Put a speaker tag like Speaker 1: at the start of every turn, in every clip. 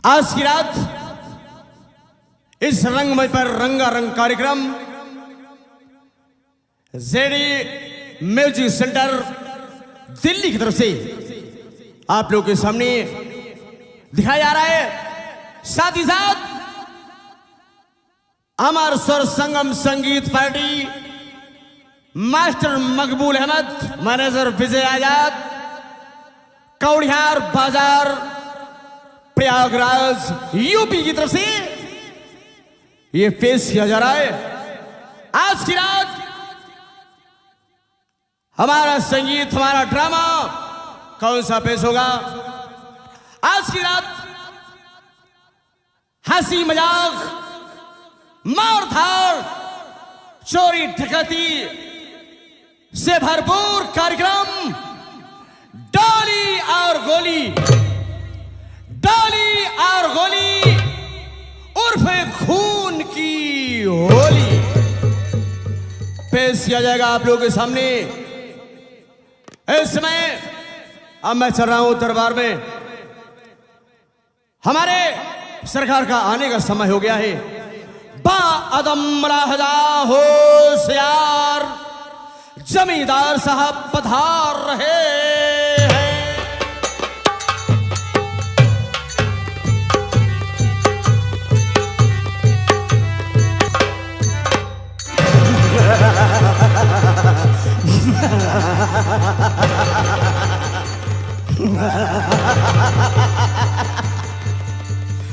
Speaker 1: आज की रात इस रंगमंच पर रंगारंग कार्यक्रम जेडी म्यूजिक सेंटर दिल्ली की तरफ से आप लोगों के सामने दिखाया जा रहा है। साथ ही साथ अमर स्वर संगम संगीत पार्टी, मास्टर मकबूल अहमद, मैनेजर विजय आजाद, कौड़ियार बाजार प्रयागराज यूपी की तरफ से ये पेश किया जा रहा है। आज की रात हमारा संगीत, हमारा ड्रामा कौन सा पेश होगा? आज की रात हंसी मजाक, मार धाड़, चोरी डकैती से भरपूर कार्यक्रम डाली और गोली, डाली और गोली उर्फे खून की होली पेश किया जाएगा आप लोगों के सामने। इस समय अब मैं चल रहा हूं दरबार में। हमारे सरकार का आने का समय हो गया है। बाअदम राजा होशियार जमींदार साहब पधार रहे हैं।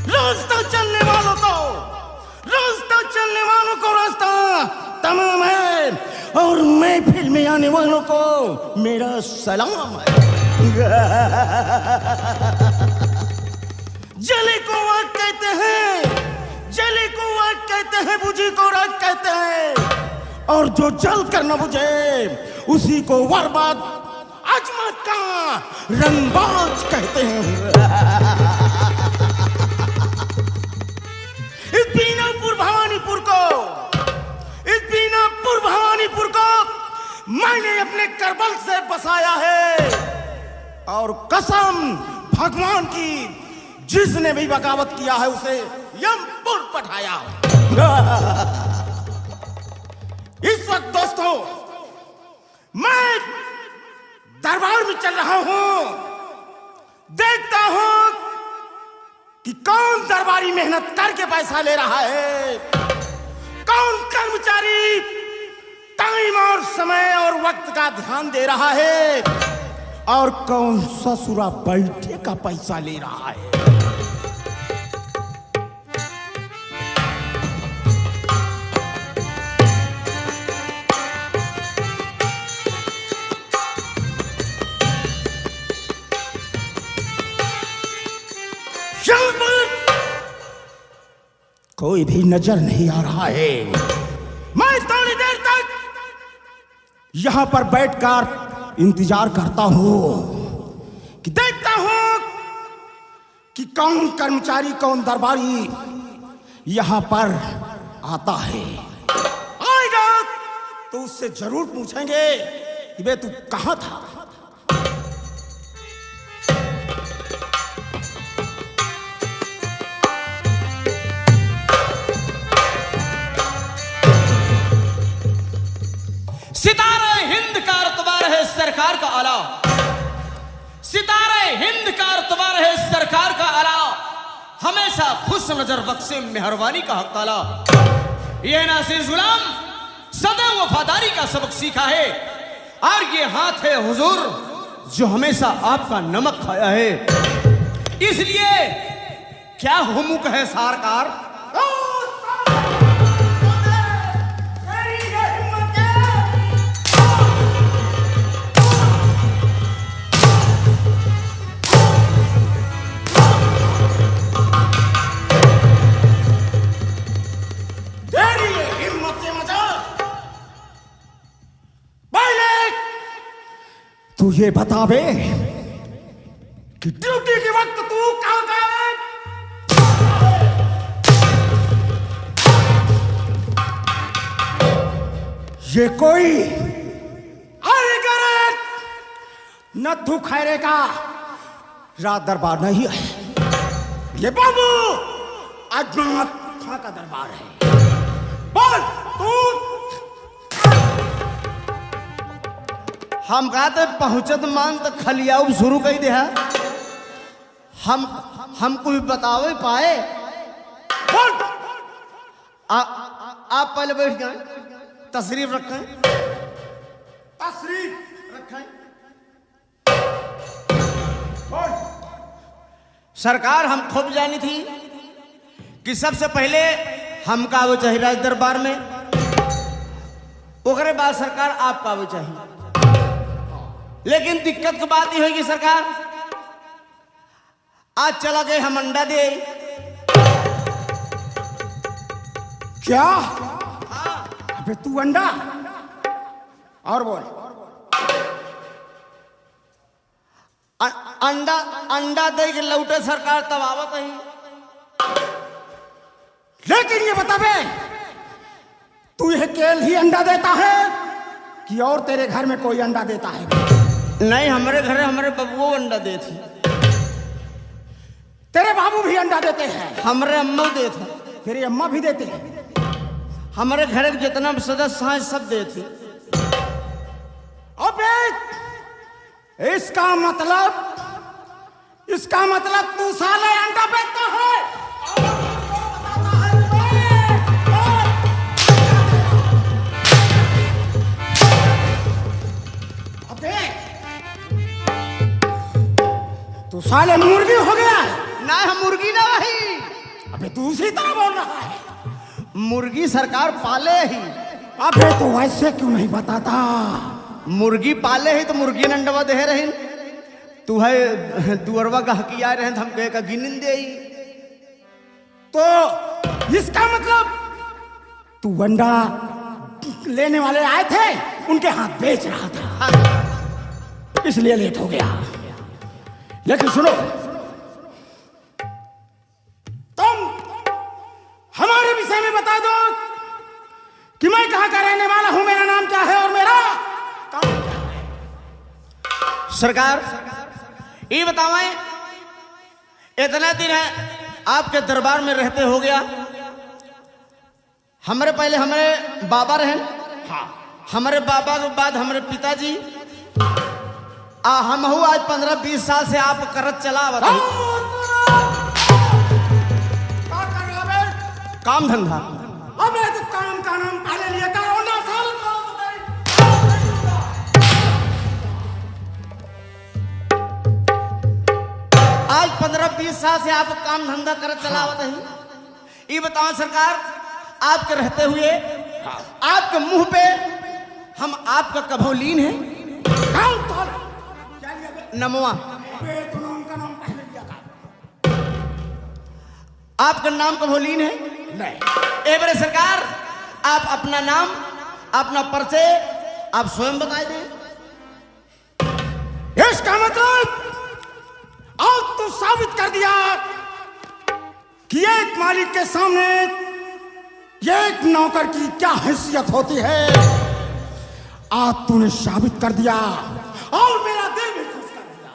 Speaker 2: रास्ता चलने वालों को, रास्ता चलने वालों को रास्ता तमाम है, और महफिल में आने वालों को मेरा सलाम है। जले को आग कहते हैं, जले को आग कहते हैं, बुझी को राग कहते हैं, और जो जल कर न बुझे उसी को बर्बाद अजमत का रंगबाज कहते हैं। इस बीनापुर भवानीपुर को, इस बीनापुर भवानीपुर को मैंने अपने करबल से बसाया है, और कसम भगवान की, जिसने भी बगावत किया है उसे यमपुर पठाया। इस वक्त दोस्तों मैं दरबार में चल रहा हूं, देखता हूं कि कौन दरबारी मेहनत करके पैसा ले रहा है, कौन कर्मचारी टाइम और समय और वक्त का ध्यान दे रहा है, और कौन ससुरा बैठे का पैसा ले रहा है। कोई भी नजर नहीं आ रहा है। मैं थोड़ी देर तक यहां पर बैठकर इंतजार करता हूं कि देखता हूं कि कौन कर्मचारी, कौन दरबारी यहां पर आता है। आएगा तो उससे जरूर पूछेंगे कि बे तू कहां था।
Speaker 1: सितारे हिंद का रुतबा है सरकार का आला, सितारे हिंद का रुतबा है सरकार का आला, हमेशा खुश नजर बख्शे मेहरबानी का हक ताला। ये नासिर गुलाम सदैव वफादारी का सबक सीखा है, और ये हाथ है हुजूर जो हमेशा आपका नमक खाया है। इसलिए क्या हुमुक है सरकार,
Speaker 2: तू ये बता बे कि ड्यूटी के वक्त तू कहां गया? ये कोई नथु खैरे का रात दरबार नहीं है, ये बाबू अजमत खां का दरबार है। बोल तू।
Speaker 1: हम कहते पहुंचत मान तो खलियाऊ शुरू कर दे है। हम कोई बतावे पाए।
Speaker 2: बोल।
Speaker 1: आप पहले बैठ जाएं, तशरीफ रखें।
Speaker 2: तशरीफ
Speaker 1: रखें।
Speaker 2: बोल।
Speaker 1: सरकार हम खूब जानी थी कि सबसे पहले हम का वो चाहिए राज दरबार में, ओकरे बाद सरकार आप का वो चाहिए। लेकिन दिक्कत की बात ये होगी सरकार, आज चला गए हम अंडा दे।
Speaker 2: क्या? अबे तू अंडा? और बोल।
Speaker 1: अंडा दे के लौटे सरकार तब आवत ही।
Speaker 2: लेकिन ये बता बे, तू यह केल ही अंडा देता है कि और तेरे घर में कोई अंडा देता है?
Speaker 1: नहीं, हमारे घर हमारे बबुओ अंडा दे थी।
Speaker 2: तेरे बाबू भी अंडा देते हैं?
Speaker 1: हमारे अम्मा दे थे।
Speaker 2: तेरी अम्मा भी देते हैं?
Speaker 1: हमारे घर के जितना सदस्य हैं सब दे थे।
Speaker 2: अबे इसका मतलब तू साले अंडा बेचता है। अबे तू साले मुर्गी हो गया है।
Speaker 1: ना हम मुर्गी ना रही।
Speaker 2: अबे तू उसी तरह बोल रहा है।
Speaker 1: मुर्गी सरकार पाले ही।
Speaker 2: अबे तो वैसे क्यों नहीं बताता?
Speaker 1: मुर्गी पाले ही तो मुर्गी ने अंडवा दे रही। तू है दुअरवा गहकी आए रहे हम कहे का गिनिन दे।
Speaker 2: तो इसका मतलब तू अंडा लेने वाले आए थे, उनके हाथ बेच रहा था, इसलिए लेट हो गया। लेकिन सुनो, तुम हमारे विषय में बता दो कि मैं कहां का रहने वाला हूं, मेरा नाम क्या है और मेरा काम क्या है।
Speaker 1: सरकार ये बतावें, इतना दिन है आपके दरबार में रहते हो गया। हमारे पहले हमारे बाबा रहे।
Speaker 2: हाँ।
Speaker 1: हमारे बाबा के बाद हमारे पिताजी, हम हूँ आज 15-20 साल से आप करत चला बताइए। काम धंधा।
Speaker 2: अबे तो काम का नाम पहले लिया था और ना साल
Speaker 1: आज 15-20 साल से आप काम धंधा कर चलावत है। ये बताओ सरकार, आपके रहते हुए आपके मुंह पे हम आपका कभो लीन है? नमवा आपका नाम कभो लीन है?
Speaker 2: नहीं।
Speaker 1: एवरे सरकार, आप अपना नाम, अपना परिचय आप स्वयं बताए दें।
Speaker 2: इसका मतलब आज तो साबित कर दिया कि एक मालिक के सामने एक नौकर की क्या हैसियत होती है। आज तूने साबित कर दिया और मेरा दिल भी खुश कर दिया।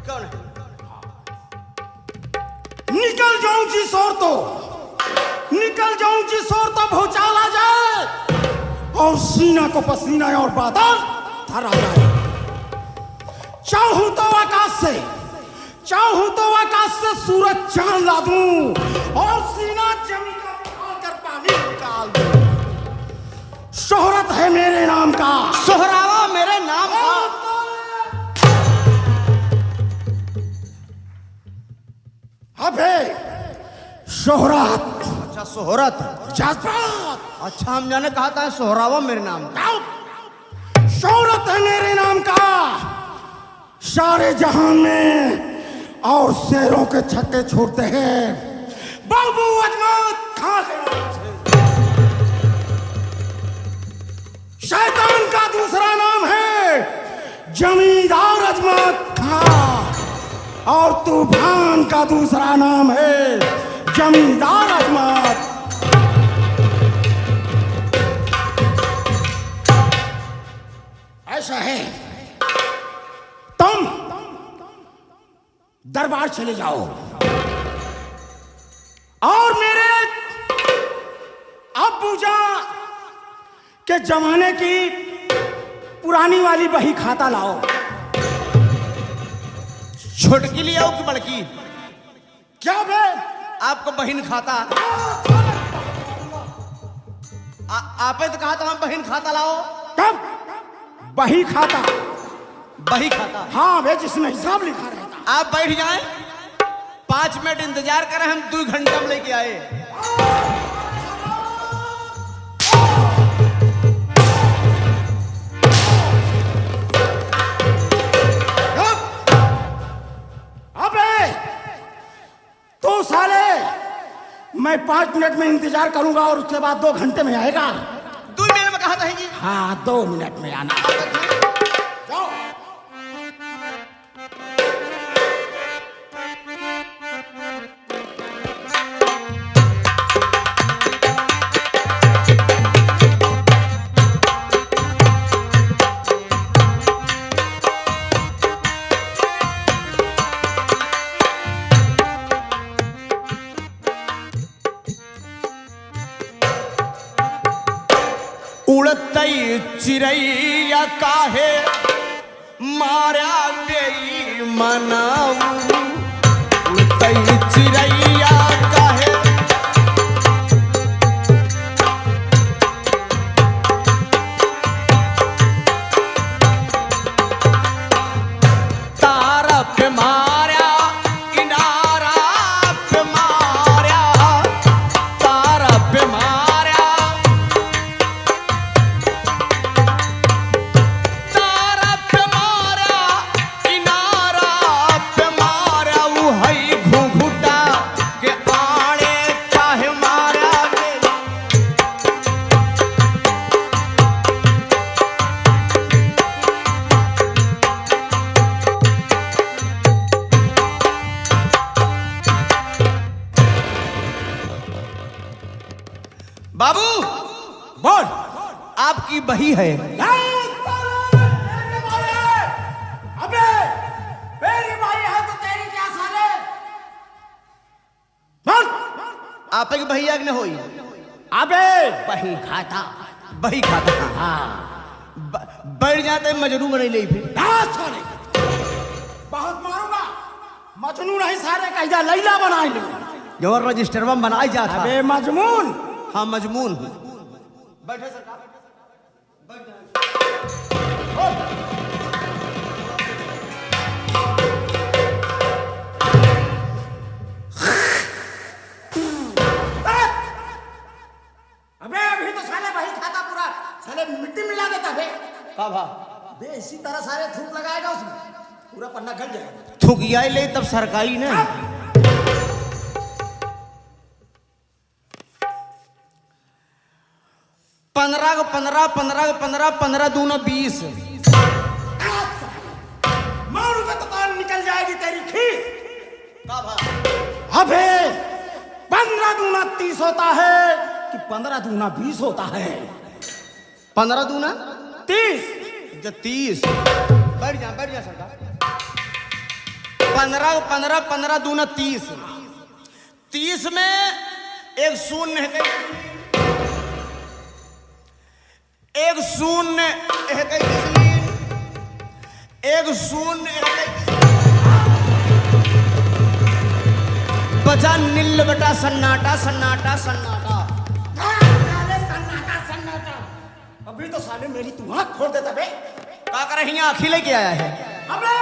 Speaker 1: कौन है?
Speaker 2: निकल जाऊं जिस ओर तो, निकल जाऊं जिस ओर तो भूचाल आ जाए और सीना को पसीना और बादल धर आ जाए। चाहूं तो आकाश से सूरज चांद ला दूं और सीना जमीन का उठाकर पानी निकाल दूं। शोहरत है मेरे नाम का,
Speaker 1: सोहरावा मेरे नाम का।
Speaker 2: अबे शोहरत,
Speaker 1: अच्छा सोहरत,
Speaker 2: जज्बात।
Speaker 1: अच्छा हम जाने कहा था सोहरावा मेरे नाम का।
Speaker 2: शोहरत है मेरे नाम का सारे जहान में और शेरों के छक्के छोड़ते हैं बाबू अजमत खां के नाम से। शैतान का दूसरा नाम है जमींदार अजमत खां और तूफान का दूसरा नाम है जमींदार अजमत। ऐसा है, तुम दरबार चले जाओ। और मेरे अब्बूजा के जमाने की पुरानी वाली बही खाता लाओ।
Speaker 1: छोटकी ले आओ कि बड़की?
Speaker 2: क्या बे?
Speaker 1: आपको बहन खाता? आपे तो कहा था हम बहन खाता लाओ।
Speaker 2: कब? बही खाता?
Speaker 1: बही खाता?
Speaker 2: हाँ बे, जिसमें हिसाब लिखा रहता।
Speaker 1: आप बैठ जाएं, 5 मिनट इंतजार करें, हम 2 घंटा में लेके आए।
Speaker 2: अबे तो साले, मैं 5 मिनट में इंतजार करूंगा और उसके बाद 2 घंटे में आएगा।
Speaker 1: 2 मिनट में कहा था जी?
Speaker 2: हाँ, 2 मिनट में आना। जाओ।
Speaker 1: उड़तई चिड़ैया काहे मारा गई मनाऊ, उड़तई चिड़ैया काहे तारा पे मारा, किनारा पे मारा, तारा पे मारा, बाबू
Speaker 2: बोल।
Speaker 1: आपकी बही है।
Speaker 2: अबे मेरी भाई है तो तेरी क्या साले? बोल।
Speaker 1: आपकी बही आग न होई।
Speaker 2: अबे बही खाता?
Speaker 1: बही खाता?
Speaker 2: हाँ।
Speaker 1: बैठ जाते मजनू बने ले फिर।
Speaker 2: बहुत मारूंगा। मजनू नहीं सारे, कैदा लैला बनाई लो।
Speaker 1: जो रजिस्टर में बनाई जाता।
Speaker 2: अबे मजमून।
Speaker 1: हाँ मजमून। बैठे सरकार, बैठ जाए।
Speaker 2: अबे अभी तो साले वही खाता पूरा साले मिट्टी मिला देता बे।
Speaker 1: का भा?
Speaker 2: बे इसी तरह सारे थूक लगाएगा उसमें, पूरा पन्ना गल जाएगा।
Speaker 1: थूकिया ले तब सरकारी ने। 15 को 15, 15 को 15, 15 दूना 20।
Speaker 2: मारू का तो कान निकल जाएगी तेरी खीस।
Speaker 1: का भा?
Speaker 2: अबे 15 दूना 30 होता है कि 15 दूना 20 होता है?
Speaker 1: 15 दूना
Speaker 2: 30।
Speaker 1: 30। बैठ जा सरकार। 15 को 15, 15 दूना 30। 30 में एक शून्य है, एक शून्य है, एक शून्य है, बचा नील बटा सन्नाटा सन्नाटा सन्नाटा।
Speaker 2: सन्नाटा सन्नाटा। अभी तो साले मेरी तू आँख खोल देता बे।
Speaker 1: का कर रही आँखी लेके आया है?
Speaker 2: अबे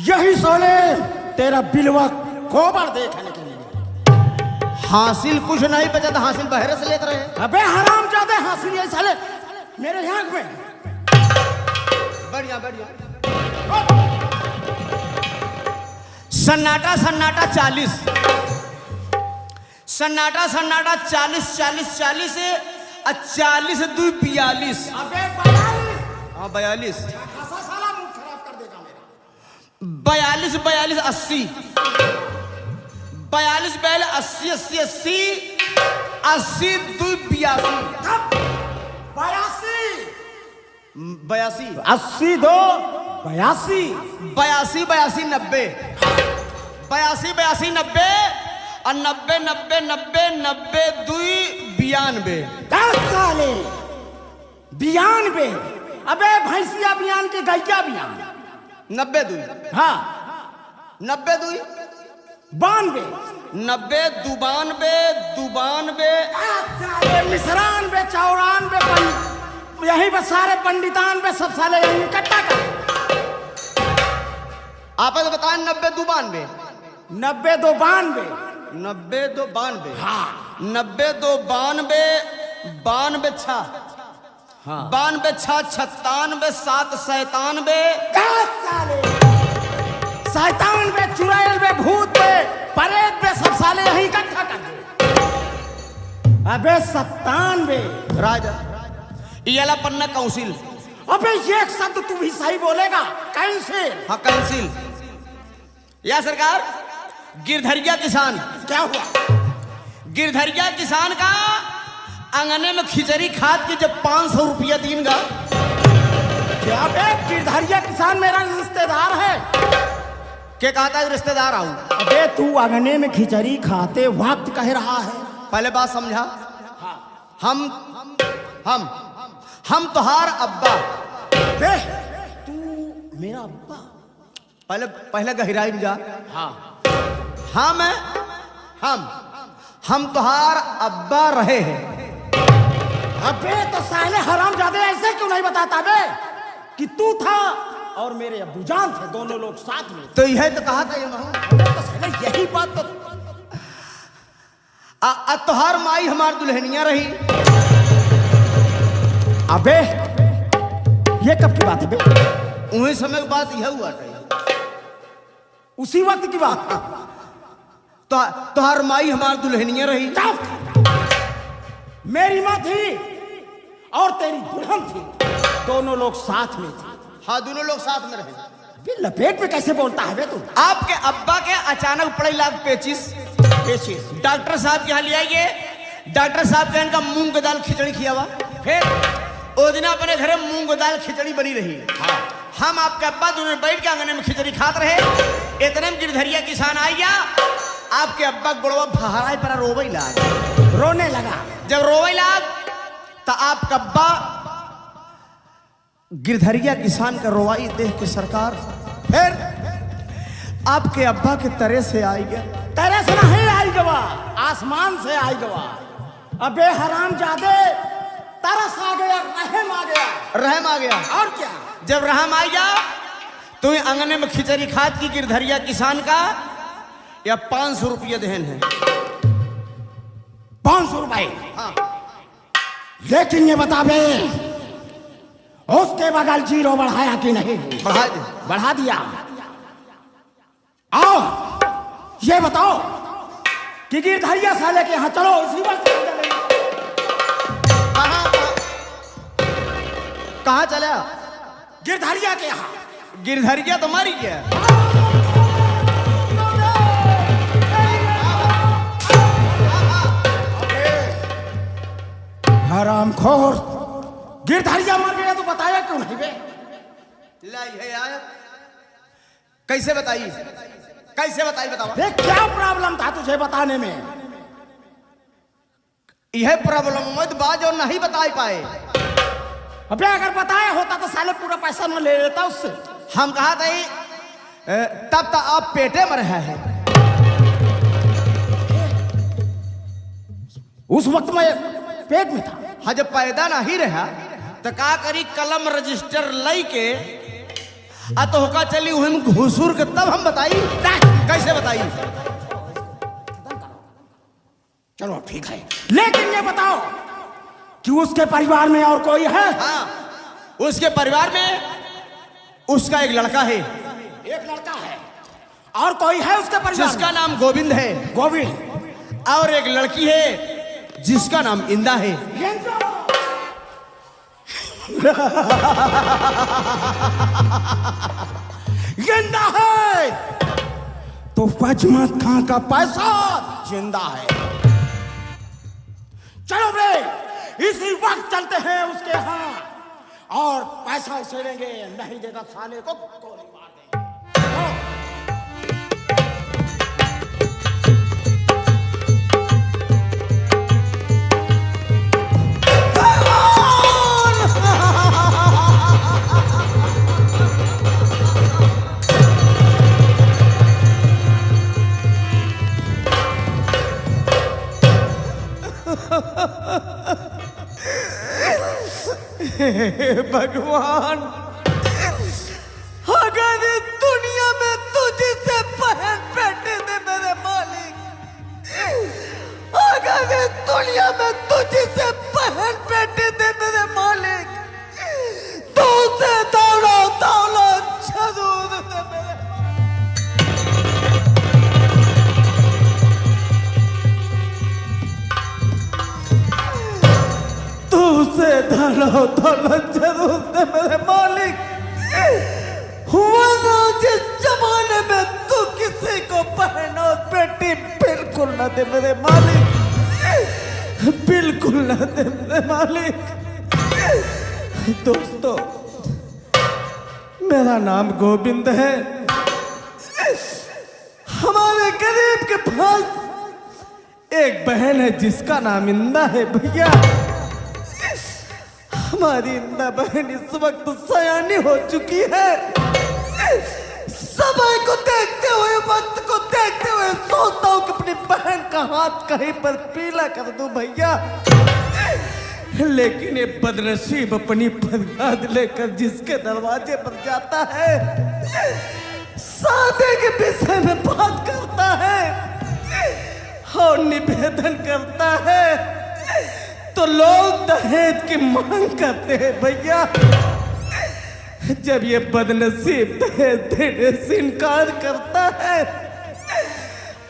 Speaker 2: यही सोले तेरा बिलवा गोबर देखने के लिए।
Speaker 1: हासिल कुछ नहीं बचा था, हासिल बहरे से लेते रहे।
Speaker 2: अबे हराम जादे, हासिल ये साले मेरे आँख में।
Speaker 1: बढ़िया। सन्नाटा सन्नाटा 40, सन्नाटा सन्नाटा 40, 40, 40 और 40 2 42।
Speaker 2: अबे 42।
Speaker 1: हाँ 42।
Speaker 2: खासा साला मुंह खराब कर देगा मेरा।
Speaker 1: 42 42 80, 42 42 80 80 80 80 2 82। 82
Speaker 2: 80 2 82
Speaker 1: 82 82 90, 82 82 90 और 90 90 90 90 दुई 92।
Speaker 2: 10 साले 92। अबे भैंसिया बियान के गैया बियान।
Speaker 1: 90 दुई,
Speaker 2: हाँ
Speaker 1: 90 दुई
Speaker 2: 92।
Speaker 1: 90 92 92।
Speaker 2: मिसरान बे 94 यही बस सारे पंडितान बे सब साले यही इकट्ठा कर।
Speaker 1: आप तो बताएं 90 92।
Speaker 2: 90 2 92।
Speaker 1: 90 2 92।
Speaker 2: हाँ
Speaker 1: 90 2 92 92 6। हाँ 92 6 96 7 97।
Speaker 2: 10 साले 97 चुड़ैल बे भूत बे परेत बे सब साले यही इकट्ठा कर दे। अबे 97।
Speaker 1: राजा ये वाला पन्ना काउंसिल।
Speaker 2: अबे ये एक शब्द तू भी सही बोलेगा कैंसिल।
Speaker 1: हाँ काउंसिल। या सरकार गिरधरिया किसान।
Speaker 2: क्या हुआ?
Speaker 1: गिरधरिया किसान का अंगने में खिचड़ी खाद की जब 500 रुपया दीनगा।
Speaker 2: क्या बे गिरधरिया किसान मेरा रिश्तेदार है।
Speaker 1: क्या कहा था रिश्तेदार आऊं?
Speaker 2: अबे तू अंगने में खिचड़ी खाते वक्त कह रहा है।
Speaker 1: पहले बात समझा। हम तुहार अब्बा।
Speaker 2: बे तू मेरा अब्बा।
Speaker 1: पहले गहराई में जा।
Speaker 2: हाँ
Speaker 1: हम तुहार अब्बा रहे हैं।
Speaker 2: अबे तो साले हरामजादे ऐसे क्यों नहीं बताता बे कि तू था और मेरे अब्बूजान थे दोनों लोग साथ में।
Speaker 1: तो यह तो कहा था ये
Speaker 2: तो साले यही बात तो
Speaker 1: तुहार माई हमार दुल्हनिया रही।
Speaker 2: अबे ये कब की बात है बे?
Speaker 1: उन्हीं समय की बात यह हुआ था।
Speaker 2: उसी वक्त की बात।
Speaker 1: तुहार माई हमार दुल्हनिया रही।
Speaker 2: मेरी माँ थी और तेरी दुल्हन थी दोनों लोग साथ में थे।
Speaker 1: हाँ दोनों लोग साथ में रहे।
Speaker 2: अबे लपेट में कैसे बोलता है बे तू?
Speaker 1: आपके अब्बा के अचानक पड़े लाख पेचिस डॉक्टर साहब के यहाँ ले आइए। डॉक्टर साहब के इनका मूंग की दाल खिचड़ी खियावा। फिर ओ दिन अपने घरे मूंग की दाल खिचड़ी बनी रही। हाँ। हम आपके अब्बा दोनों बैठ के आंगने में खिचड़ी खाते रहे। इतने में गिरधरिया किसान आ गया। आपके अब्बा गुड़वा भहारा पर रोवे लाग।
Speaker 2: रोने लगा।
Speaker 1: जब रोवे लाग तो आपका अब्बा गिरधरिया किसान का रोवाई देख के सरकार फिर आपके अब्बा के तरह से आई गया।
Speaker 2: तरह से नहीं आई गवा, आसमान से आई गवा। अबे हरामजादे तरस आ गया, रहम आ गया।
Speaker 1: रहम आ गया।
Speaker 2: और क्या?
Speaker 1: जब रहम आ गया तो अंगने में खिचड़ी खाद की गिरधरिया किसान का या 500 रुपया देन है।
Speaker 2: 500 रुपए।
Speaker 1: हाँ।
Speaker 2: लेकिन ये बता बे उसके बगल जीरो बढ़ाया कि नहीं?
Speaker 1: बढ़ा दे।
Speaker 2: बढ़ा दिया। आओ ये बताओ कि गिरधरिया साले के यहाँ चलो उसी वक्त
Speaker 1: कहाँ चला?
Speaker 2: गिरधरिया के यहाँ।
Speaker 1: गिरधरिया तो मर गया।
Speaker 2: हरामखोर गिरधरिया मर गया तो बताया क्यों नहीं बे?
Speaker 1: लाई है यार। कैसे बताइए? कैसे बताइए बताओ।
Speaker 2: बे क्या प्रॉब्लम था तुझे बताने में?
Speaker 1: यह प्रॉब्लम मत बाज और नहीं बता पाए।
Speaker 2: अबे अगर बताया होता तो साले पूरा पैसा न ले लेता उससे।
Speaker 1: हम कहा था तब तक आप पेटे में रहे हैं।
Speaker 2: उस वक्त में पेट में था।
Speaker 1: हाँ जब पैदा नहीं रहा तो का करी कलम रजिस्टर लई के तो होका चली वही घुसूर के तब हम बताई। कैसे बताई?
Speaker 2: चलो ठीक है लेकिन ये बताओ कि उसके परिवार में और कोई है?
Speaker 1: हाँ उसके परिवार में उसका एक लड़का है।
Speaker 2: एक लड़का है और कोई है उसके परिवार
Speaker 1: जिसका नाम गोविंद है।
Speaker 2: गोविंद।
Speaker 1: और एक लड़की है जिसका नाम इंदा है।
Speaker 2: जिंदा है तो पचमत खां का पैसा जिंदा है। चलो बे इसी वक्त चलते हैं उसके यहाँ और पैसा उसे लेंगे। नहीं देगा साले को गोली मार देंगे।
Speaker 1: भगवान, अगर इस दुनिया में तुझसे बहन बेटे थे मेरे मालिक, अगर इस दुनिया में तुझसे बहन बेटे थे मेरे मालिक, तो उसे दौलत जरूर दे मेरे। तो उसे दौलत जरूर दे मेरे मालिक, वरना जिस जमाने में तू किसी को बहन और बेटी बिल्कुल न दे मेरे मालिक, बिल्कुल न दे मेरे मालिक। दोस्तों, मेरा नाम गोविंद है। हमारे गरीब के पास एक बहन है जिसका नाम इंदा है भैया। हमारी इंदा बहन इस वक्त सयानी हो चुकी है। समय को देखते हुए, वक्त को देखते हुए सोचता हूँ कि अपनी बहन का हाथ कहीं पर पीला कर दूं भैया, लेकिन ये बदनसीब अपनी फरियाद लेकर जिसके दरवाजे पर जाता है, शादी के विषय में बात करता है और निवेदन करता है, तो लोग दहेज की मांग करते हैं भैया। जब ये बदनसीब दहेज देने से इनकार करता है,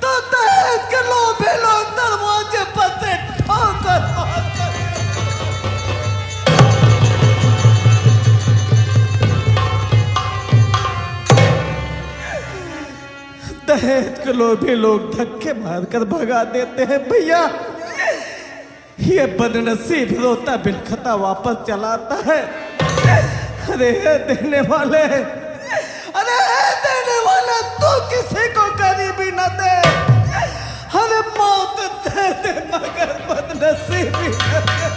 Speaker 1: तो दहेज के लोभे लोग दरवाजे पर से ठोकर दहेज के लोभे लोग धक्के मारकर भगा देते हैं भैया। ये बदनसीब रोता बिलखता वापस चलाता है। अरे देने वाले, अरे देने वाले, तू किसी को गरीबी न दे। अरे मौत दे दे मगर बदनसीबी न दे,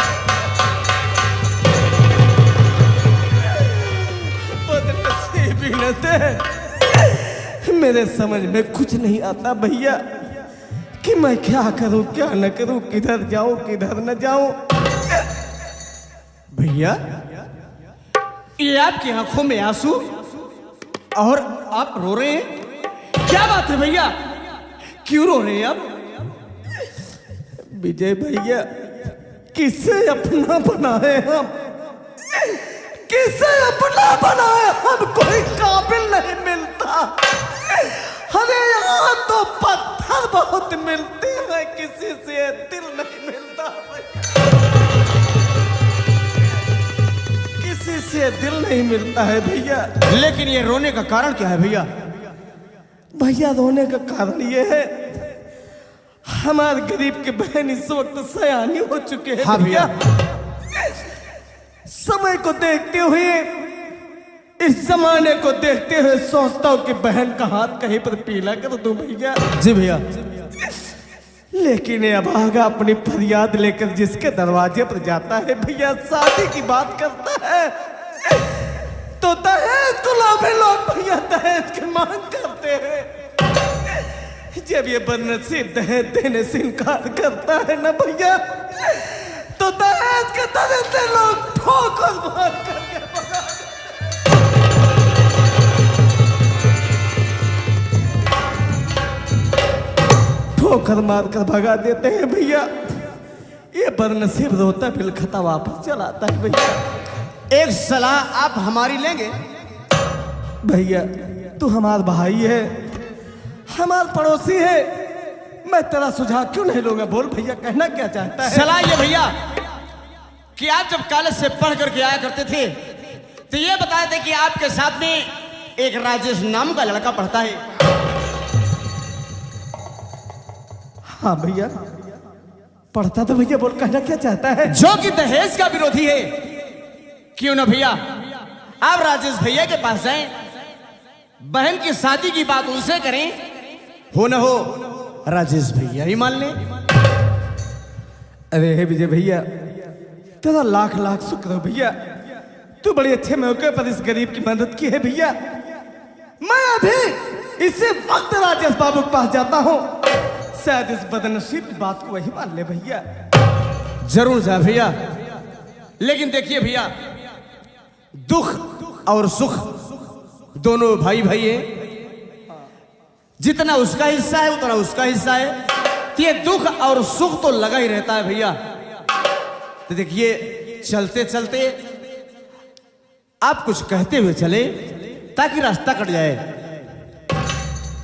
Speaker 1: बदनसीबी न दे। मेरे समझ में कुछ नहीं आता भैया कि मैं क्या करूं क्या न करूं, किधर जाऊं किधर न जाऊं। भैया, ये आपकी आंखों में आंसू और आप रो रहे हैं, क्या बात है भैया? क्यों रो रहे हैं आप? विजय भैया, किसे अपना बनाए हम, किसे अपना बनाए हम, कोई काबिल नहीं मिलता। अरे यहाँ तो पत्थर बहुत मिलते हैं, किसी से दिल नहीं मिलता, किसी से दिल नहीं मिलता है भैया। लेकिन ये रोने का कारण क्या है भैया? भैया, रोने का कारण ये है, हमारे गरीब के बहन इस वक्त सयानी हो चुके हैं। हाँ भैया, समय को देखते हुए, इस जमाने को देखते हुए सोचता हूँ कि बहन का हाथ कहीं पर पीला कर दूं भैया। जी भैया। लेकिन ये अभागा अपनी फरियाद लेकर जिसके दरवाजे पर जाता है भैया, शादी की बात करता है, तो दहेज को लोभे लोग भैया दहेज की मांग करते हैं। जब ये बदनसीब दहेज देने से इनकार करता है ना भैया, तो दहेज के तरह से लोग ठोकर मार करके भगा, ठोकर मार कर भगा देते हैं भैया। ये बदनसीब रोता बिलखता वापस चलाता है भैया। एक सलाह आप हमारी लेंगे भैया? तू हमारा भाई है, हमारा पड़ोसी है, मैं तेरा सुझाव क्यों नहीं लूंगा? बोल भैया, कहना क्या चाहता है?
Speaker 3: सलाह ये भैया कि आप जब कॉलेज से पढ़ करके आया करते थे, तो ये बताए थे कि आपके साथ में एक राजेश नाम का लड़का पढ़ता है।
Speaker 1: हाँ भैया, पढ़ता तो भैया। बोल, कहना क्या चाहता है?
Speaker 3: जो कि दहेज का विरोधी है। क्यों ना भैया, आप राजेश भैया के पास जाएं, बहन की शादी की बात उनसे करें, हो न हो राजेश भैया ही मान लें।
Speaker 1: अरे विजय भैया, तेरा लाख लाख शुक्र है भैया, तू बड़े अच्छे मौके पर इस गरीब की मदद की है भैया। मैं अभी इसी वक्त राजेश बाबू के पास जाता हूँ, शायद इस बदनसीब की बात को वही मान ले भैया।
Speaker 3: जरूर जा भैया, लेकिन देखिए भैया, दुख और सुख दोनों भाई भाई है। जितना उसका हिस्सा है उतना उसका हिस्सा है। तो ये दुख और सुख तो लगा ही रहता है भैया। तो देखिए, चलते चलते आप कुछ कहते हुए चले ताकि रास्ता कट जाए।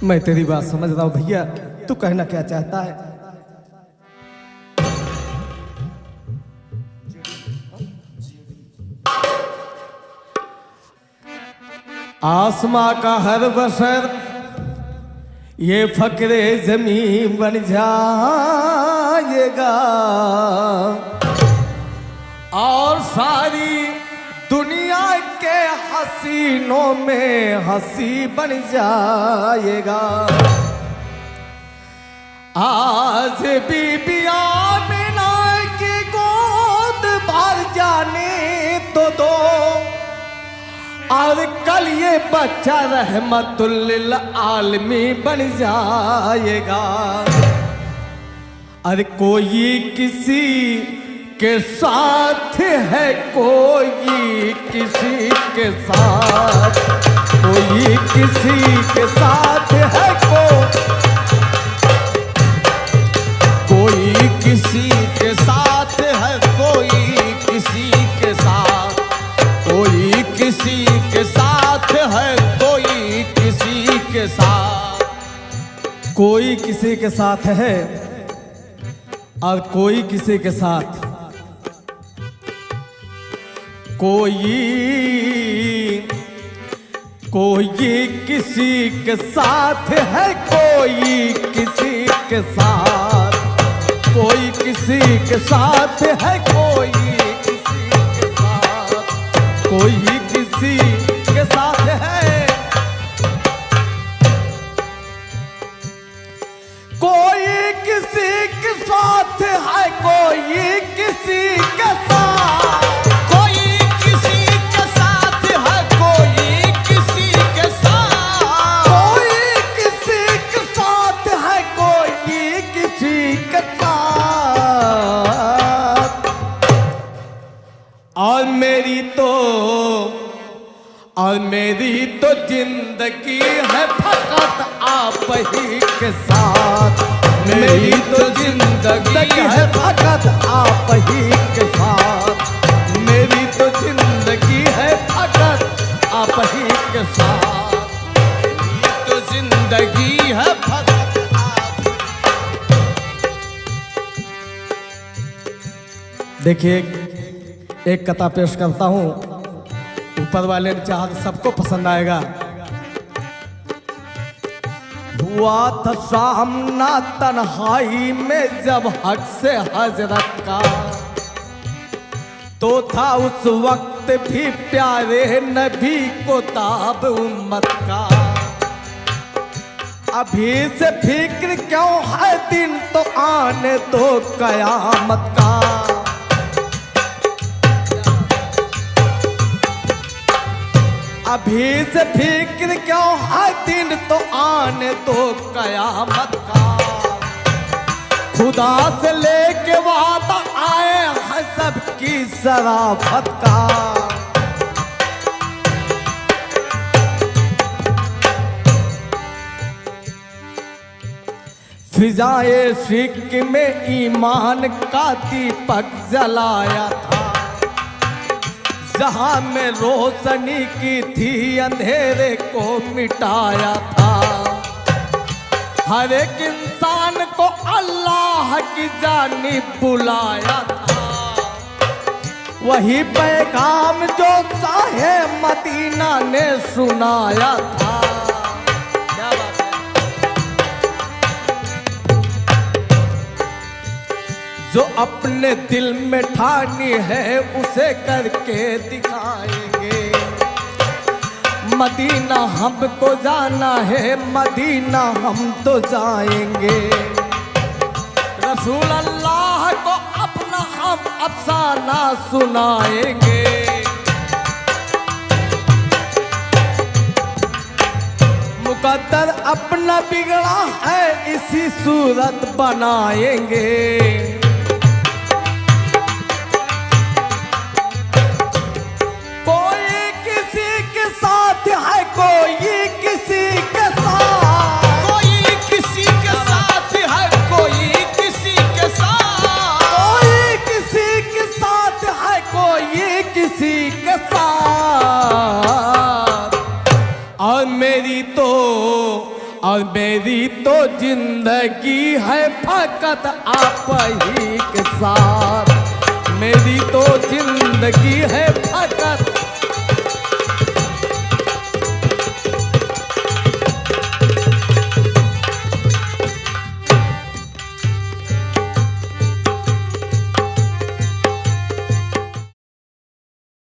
Speaker 4: मैं तेरी बात समझ रहा हूं भैया, तू कहना क्या चाहता है। आसमां का हर बसर ये फकरे जमीन बन जाएगा और सारी दुनिया के हसीनों में हंसी बन जाएगा। आज बीबी आमिना की गोद भर जाने तो दो और कल ये बच्चा रहमतुल्लिल आलमीन बन जाएगा। अरे कोई किसी के साथ है, कोई किसी के साथ, कोई किसी के साथ है,
Speaker 3: कोई किसी के साथ है, कोई किसी के साथ, कोई किसी के साथ है, कोई किसी के साथ,
Speaker 4: कोई किसी के साथ है और कोई किसी के साथ, कोई किसी के साथ है, कोई किसी के साथ, कोई किसी के साथ है, कोई किसी के साथ, कोई किसी के साथ है, कोई किसी के साथ है, कोई किसी के साथ,
Speaker 3: कोई किसी के साथ है, कोई किसी के साथ,
Speaker 4: कोई किसी के साथ है, कोई किसी के साथ। और मेरी तो जिंदगी है फकत आप ही के साथ, मेरी तो जिंदगी है फकत आप ही के साथ, मेरी तो जिंदगी है फकत आप ही के साथ,
Speaker 3: तो जिंदगी है फकत आप।
Speaker 4: देखिए एक कथा पेश करता हूं, ऊपर वाले ने चाहा तो सबको पसंद आएगा। हुआ था सामना तन्हाई में जब हक से हजरत का, तो था उस वक्त भी प्यारे नबी को ताब उम्मत का। अभी से फिक्र क्यों है, दिन तो आने दो कयामत का। अभी से फिक्र क्यों है, दिन तो आने दो कयामत का। खुदा से लेके वादा आए हैं सबकी शराफत का। फिजाए सिक्क में ईमान का दीपक जलाया था, जहां में रोशनी की थी अंधेरे को मिटाया था। हर एक इंसान को अल्लाह की जानिब बुलाया था, वही पैगाम जो साहे मदीना ने सुनाया था। क्या बात है। जो अपने दिल में ठानी है उसे करके दिखाएंगे। मदीना हमको जाना है, मदीना हम तो जाएंगे। रसूल अल्लाह को अपना हम अफसाना सुनाएंगे। मुकद्दर अपना बिगड़ा है इसी सूरत बनाएंगे। किसी के साथ। और मेरी तो जिंदगी है फकत आप ही के साथ। मेरी तो जिंदगी है